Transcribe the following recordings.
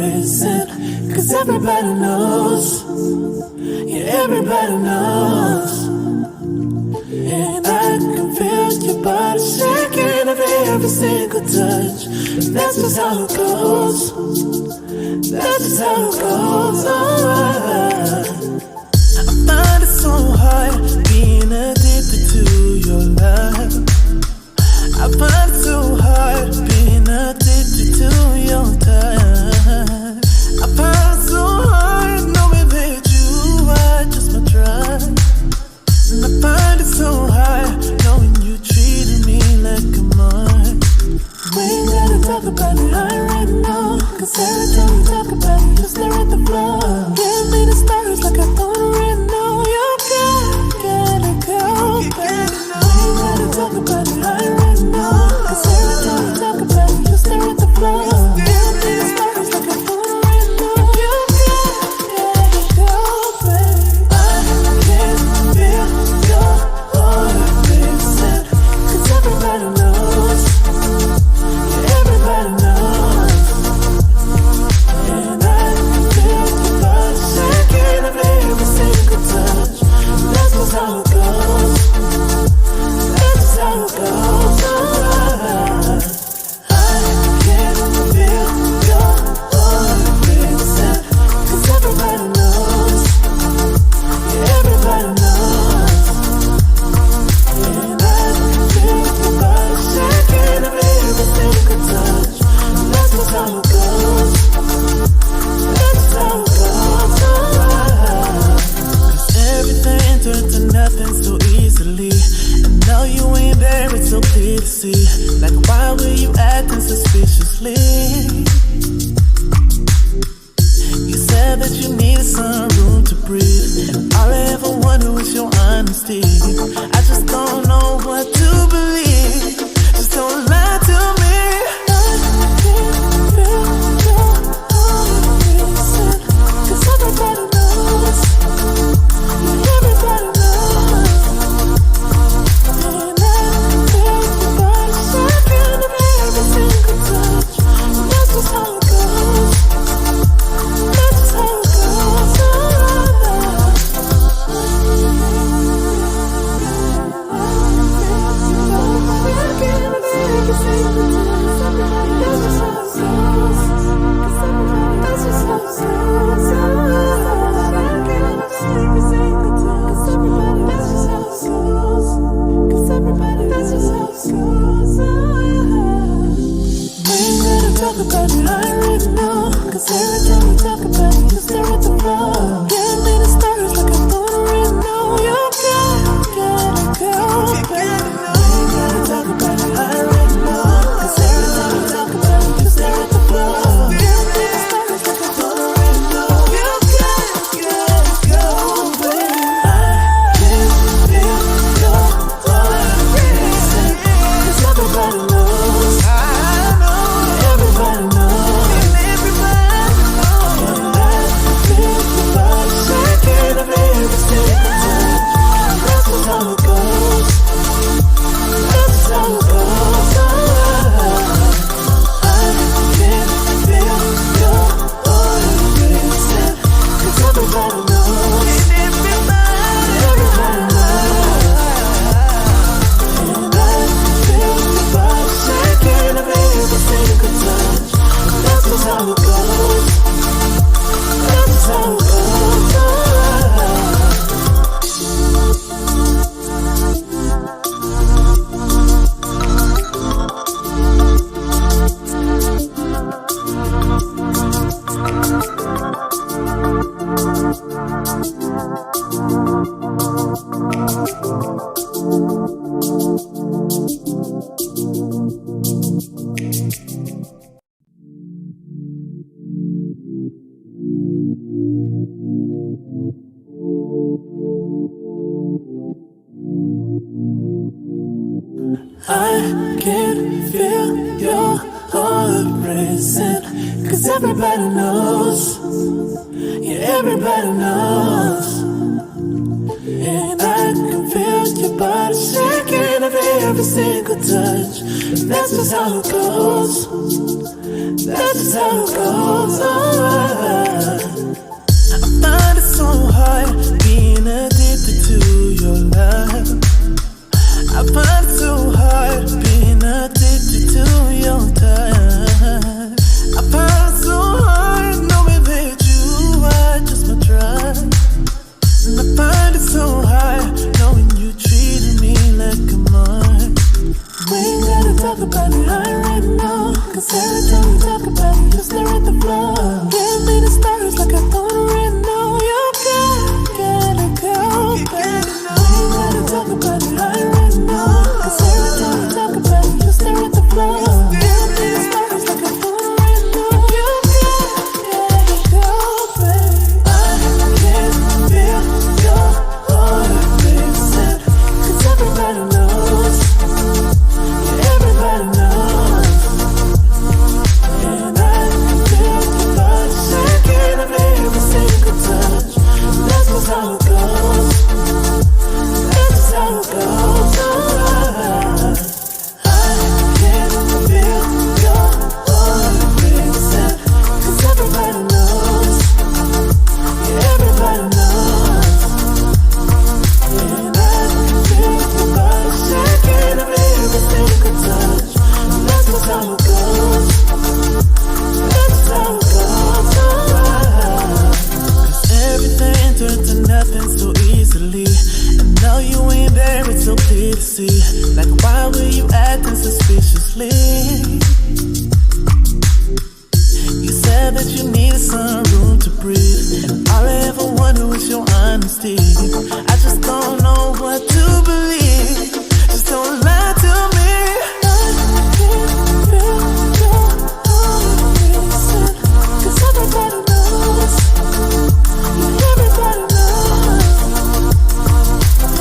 racing, 'cause everybody knows. Yeah, everybody knows. And I can feel your body shaking of every single touch. That's just how it goes. That's just how it goes. I find it so hard being addicted to your love. I find it so hard being addicted to your touch. I find it so hard knowing that you are just my drug. And I find it so hard knowing you treated me like a mark. We ain't gotta talk about it, I already know. 'Cause every time we talk about it, you stare at the floor. Give me the stars like I don't already know. You gotta go, baby. We ain't gotta talk about it, I already know. 'Cause every time we talk about it, you stare at the floor. Give me the stars like I don't already know. You gotta go, baby. I can feel your heart racing, 'cause everybody knows. Yeah, everybody knows. And I can feel your body shaking of every single touch. That's just how it goes. That's just how it goes. I can feel your heart racing, 'cause everybody knows. Yeah, everybody knows. And I can feel your body shaking of every single touch. That's just how it goes. That's just how it goes. 'Cause everything turned to nothing so easily. And now you ain't there, it's so clear to see. Like, why were you acting suspiciously? You said that you needed some room to breathe, and all I ever wanted was your honesty. I just don't know what to believe. Just don't lie to me. I can't feel your heart racing, 'cause everybody knows. Everybody knows. And I can feel your body shaking of every single touch. That's just how it goes. That's just how it goes. Talk about it, I already know. 'Cause every time we talk about it, you stare at the floor. Give me the stars like I don't already know. You gotta go, baby. We ain't gotta talk about it, I already know. 'Cause every time we talk about it, you stare at the floor. Give me the stars like I don't already know. You gotta go, baby. I can feel your heart racing, 'cause everybody knows. Everybody knows. Everybody knows. And I feel your body shaking of every single touch. That's just how it goes. That's just how it goes. I can feel your heart racing, 'cause everybody knows. Everybody knows. And I feel your body shaking of every single touch. That's just how it goes. That's just how it goes. I can feel your heart racing, 'cause everybody knows. Yeah, everybody knows. And I can feel your body shaking of every single touch. That's just how it goes. That's just how it goes. I find it so hard being addicted to your love. I find it so hard being addicted to your touch. I find it so hard knowing that you are just my drug. And I find it so hard knowing you treated me like a mark. We ain't gotta talk about it right now, 'cause every time we talk about it, you stare at the floor. Give me the stars like I don't right now. You gotta go, baby. We ain't gotta talk about it right now, 'cause every time we talk about it, you stare at the floor. Give me the stars like I don't right now. You gotta go, baby. I can feel your heart racing, 'cause everybody knows. Everybody knows. And I can feel your body shaking of every single touch. That's just how it goes. That's just how it goes. I can feel your heart racing, 'cause everybody knows. Everybody knows. And I can feel your body shaking of every single touch. That's just how it goes. That's just how it goes. 'Cause everything turned to nothing so easily. And now you ain't there, it's so clear to see. Like, why were you acting suspiciously? You said that you needed some room to breathe, and all I ever wanted was your honesty. I just don't know what to believe. Just don't lie to me. I can feel your heart racing, 'cause everybody knows. Everybody knows.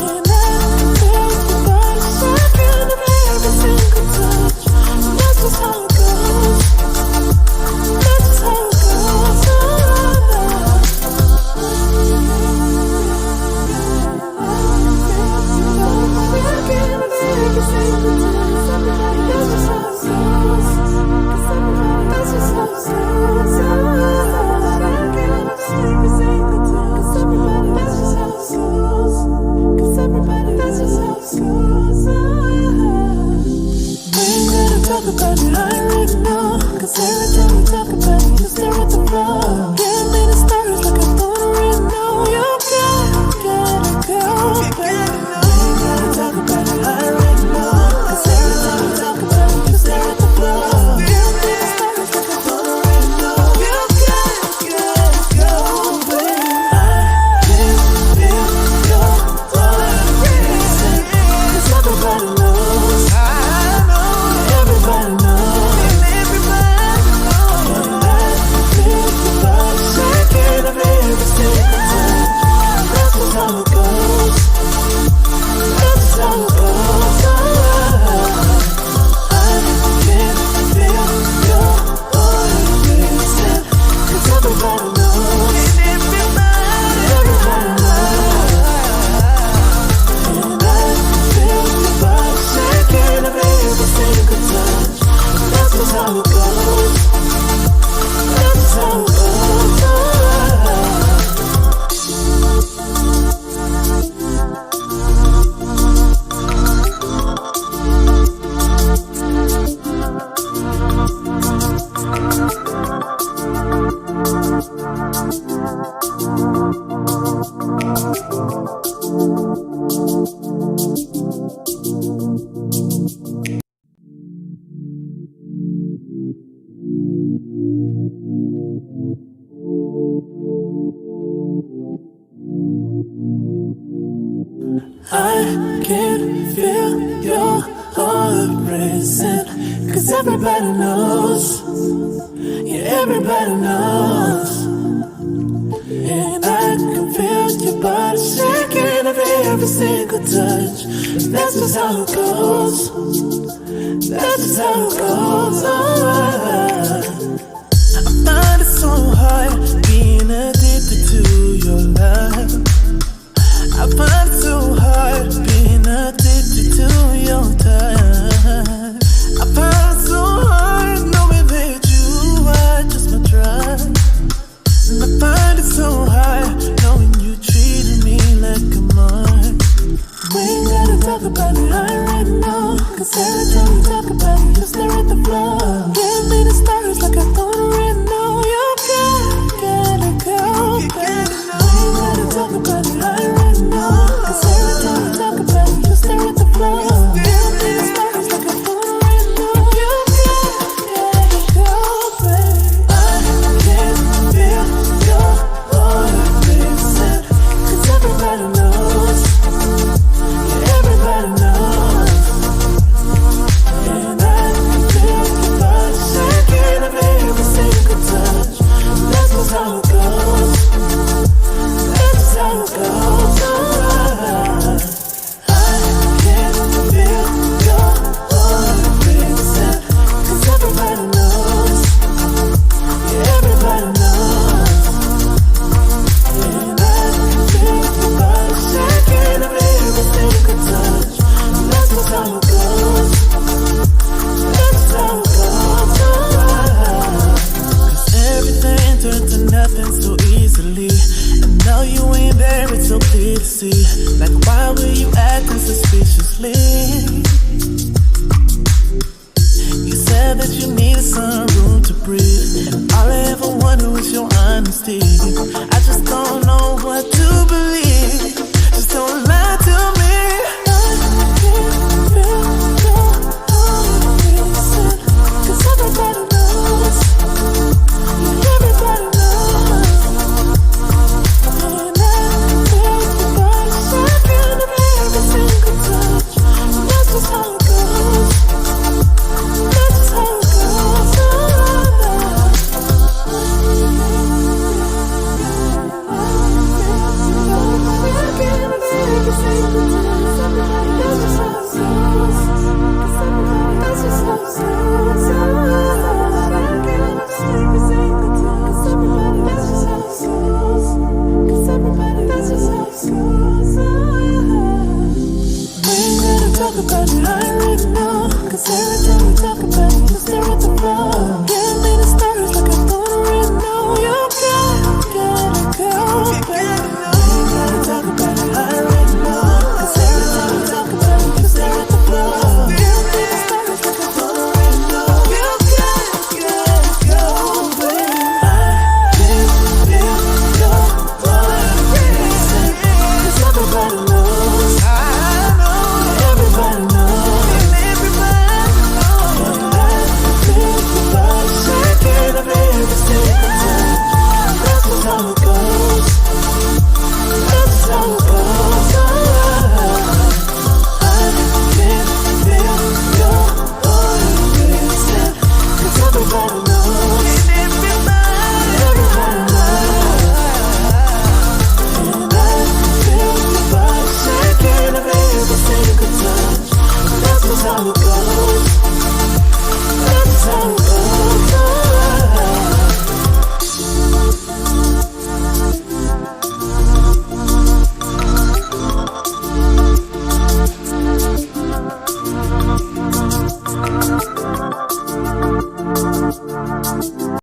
And I can feel your body shaking of every single touch. That's just how it goes. That's just how it goes. Talk about it right now, 'cause every time we talk about it, you stare at the floor. Give me the stars like I don't right now. You gotta go, baby. We ain't gotta talk about it right now, 'cause every time we talk about it, you stare at the floor. Give me the stars like I don't right now. You gotta go, baby. I can feel your heart racing, 'cause everybody knows. Everybody knows. Everybody knows. And I can feel your body shaking of every single touch. That's just how it goes. That's just how it goes. I can feel your heart racing, 'cause everybody knows. Everybody knows. And I can feel your body shaking of every single touch. That's just how it goes. That's just how it goes. I can feel your heart racing, 'cause everybody knows. Yeah, everybody knows. And I can feel your body shaking of every single touch. That's just how it goes. That's just how it goes. I find it so hard being addicted to your love. I find it so hard being addicted to your can turn to nothing so easily. And now you ain't there, it's so clear to see. Like, why were you acting suspiciously? You said that you needed some room to breathe, and all I ever wanted was your honesty.